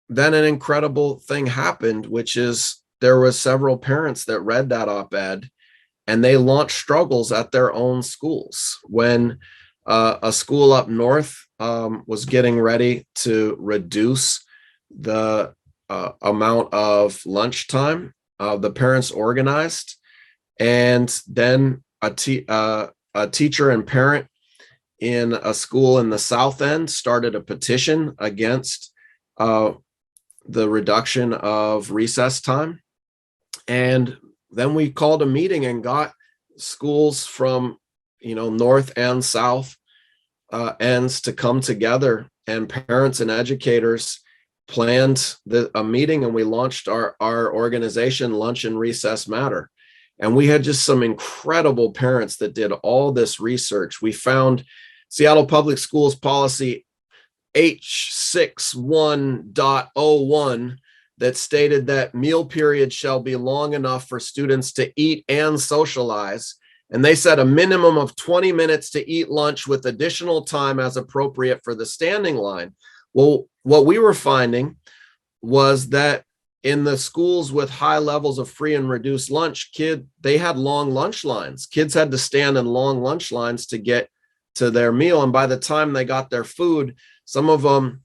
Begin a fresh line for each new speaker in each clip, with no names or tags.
then an incredible thing happened, which is there were several parents that read that op-ed and they launched struggles at their own schools. When a school up north was getting ready to reduce the amount of lunchtime, the parents organized, and then a teacher and parent in a school in the South End started a petition against the reduction of recess time. And then we called a meeting and got schools from, north and south ends to come together, and parents and educators planned a meeting, and we launched our organization, Lunch and Recess Matter. And we had just some incredible parents that did all this research. We found Seattle Public Schools policy H61.01 that stated that meal periods shall be long enough for students to eat and socialize. And they said a minimum of 20 minutes to eat lunch with additional time as appropriate for the standing line. Well, what we were finding was that in the schools with high levels of free and reduced lunch, they had long lunch lines. Kids had to stand in long lunch lines to get to their meal. And by the time they got their food, some of them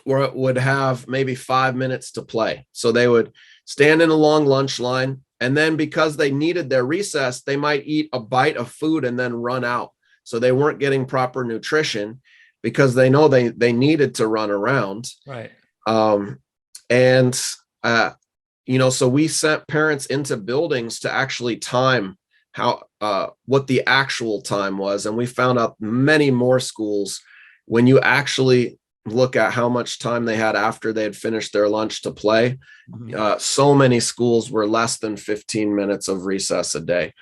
would have maybe 5 minutes to play. So they would stand in a long lunch line. And then because they needed their recess, they might eat a bite of food and then run out. So they weren't getting proper nutrition because they know they needed to run around.
Right.
So we sent parents into buildings to actually time what the actual time was. And we found out many more schools, when you actually look at how much time they had after they had finished their lunch to play, so many schools were less than 15 minutes of recess a day.